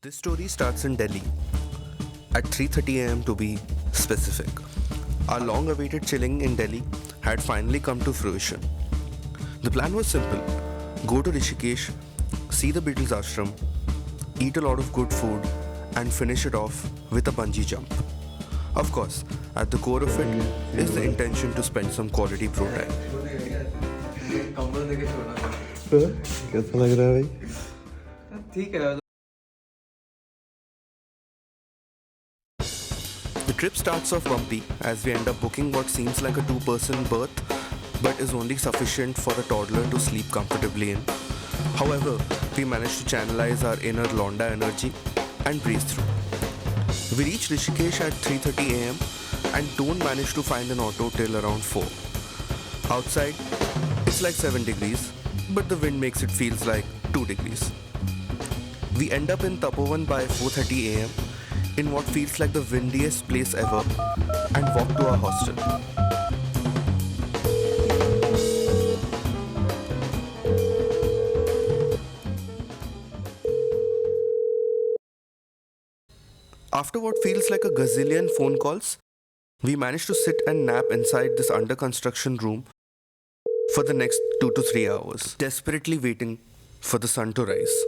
This story starts in Delhi at 3:30 a.m. to be specific. Our long-awaited chilling in Delhi had finally come to fruition. The plan was simple: go to Rishikesh, see the Beatles ashram, eat a lot of good food, and finish it off with a bungee jump. Of course, at the core of it is the intention to spend some quality bro time. कैसा लग रहा है भाई? ठीक है। The trip starts off bumpy as we end up booking what seems like a two-person berth but is only sufficient for a toddler to sleep comfortably in. However, we manage to channelize our inner Londa energy and breeze through. We reach Rishikesh at 3:30 a.m. and don't manage to find an auto till around 4. Outside, it's like 7 degrees, but the wind makes it feels like 2 degrees. We end up in Tapovan by 4:30 a.m. in what feels like the windiest place ever and walk to our hostel. After what feels like a gazillion phone calls, we manage to sit and nap inside this under construction room for the next 2 to 3 hours, desperately waiting for the sun to rise.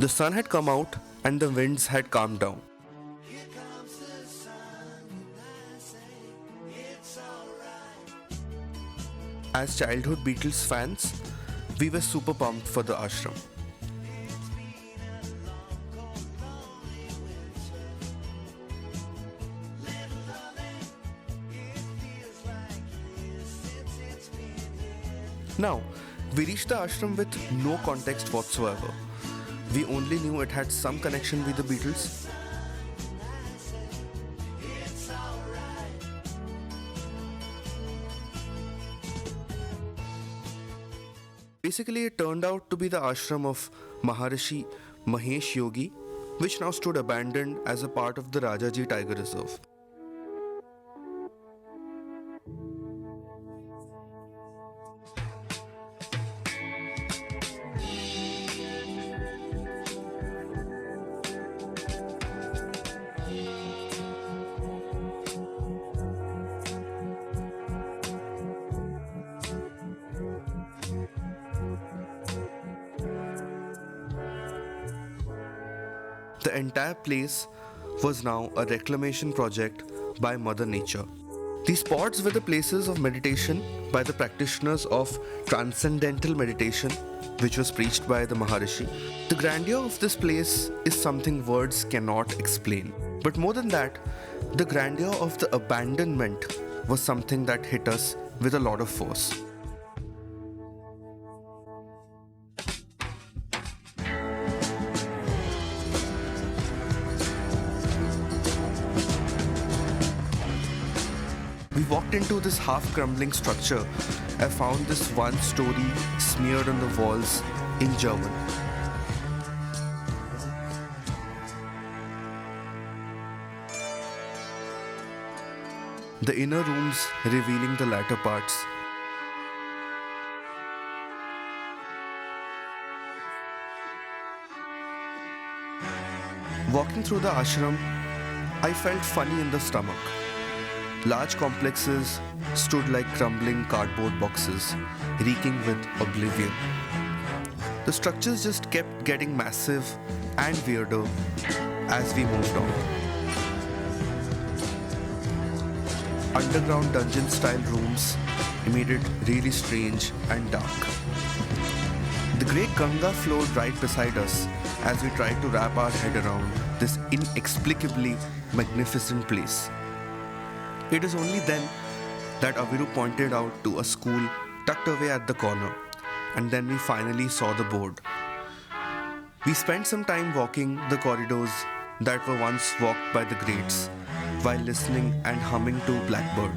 The sun had come out and the winds had calmed down. As childhood Beatles fans, we were super pumped for the ashram. Now, we reached the ashram with no context whatsoever. We only knew it had some connection with the Beatles. Basically, it turned out to be the ashram of Maharishi Mahesh Yogi, which now stood abandoned as a part of the Rajaji Tiger Reserve. The entire place was now a reclamation project by Mother Nature. These spots were the places of meditation by the practitioners of transcendental meditation, which was preached by the Maharishi. The grandeur of this place is something words cannot explain. But more than that, the grandeur of the abandonment was something that hit us with a lot of force. We walked into this half-crumbling structure and found this one story smeared on the walls in German. The inner rooms revealing the latter parts. Walking through the ashram, I felt funny in the stomach. Large complexes stood like crumbling cardboard boxes, reeking with oblivion. The structures just kept getting massive and weirder as we moved on. Underground dungeon-style rooms made it really strange and dark. The great Ganga flowed right beside us as we tried to wrap our head around this inexplicably magnificent place. It is only then that Aviru pointed out to a school tucked away at the corner, and then we finally saw the board. We spent some time walking the corridors that were once walked by the greats, while listening and humming to Blackbird.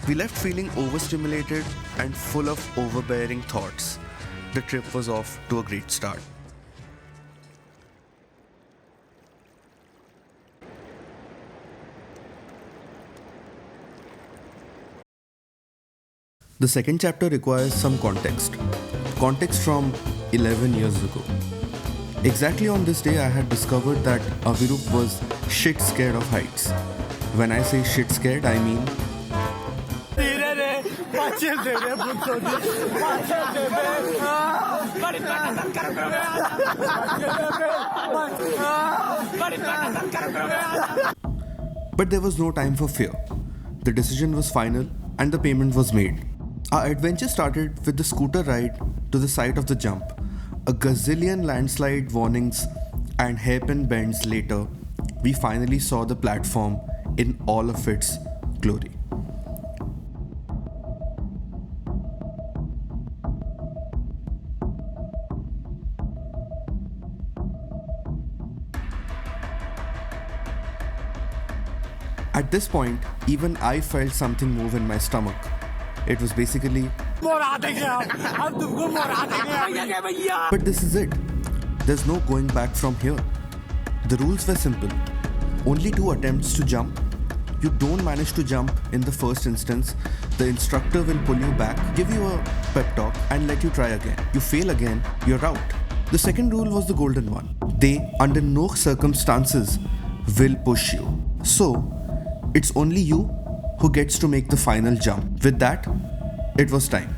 We left feeling overstimulated and full of overbearing thoughts. The trip was off to a great start. The second chapter requires some context. Context from 11 years ago. Exactly on this day, I had discovered that Avirup was shit scared of heights. When I say shit scared, I mean but there was no time for fear. The decision was final and the payment was made. Our adventure started with the scooter ride to the site of the jump. A gazillion landslide warnings and hairpin bends later, we finally saw the platform in all of its glory. At this point, even I felt something move in my stomach. It was basically, but this is it. There's no going back from here. The rules were simple. Only 2 attempts to jump. You don't manage to jump in the first instance, the instructor will pull you back, give you a pep talk and let you try again. You fail again, you're out. The second rule was the golden one. They, under no circumstances, will push you. So, it's only you who gets to make the final jump. With that, it was time.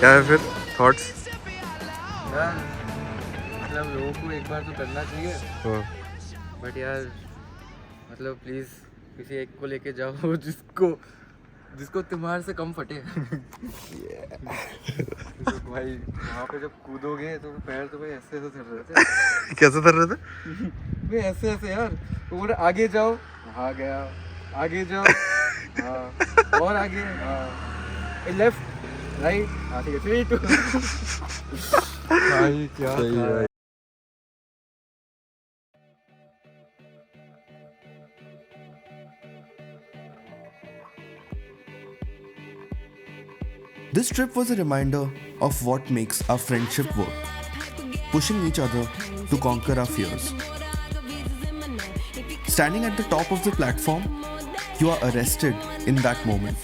क्या है फिर thoughts? यार मतलब लोगों को एक बार तो करना चाहिए, बट यार मतलब प्लीज़ किसी एक को लेके जाओ जिसको तुम्हारे से कम फटे। तो भाई वहाँ पे जब कूदोगे तो पैर तो भाई ऐसे ऐसे थर रहे थे। कैसे कर रहे थे? भाई ऐसे ऐसे यार, तो बोले आगे जाओ, हाँ गया, आगे जाओ, हाँ और आगे, हाँ लेफ्ट राइट, हाँ ठीक है 3 2 भाई क्या था? This trip was a reminder of what makes our friendship work, pushing each other to conquer our fears. Standing at the top of the platform, you are arrested in that moment,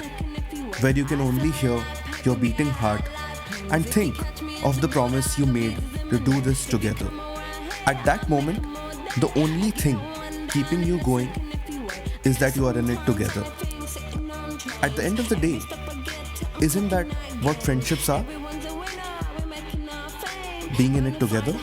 where you can only hear your beating heart and think of the promise you made to do this together. At that moment, the only thing keeping you going is that you are in it together. At the end of the day, isn't that what friendships are? Being in it together?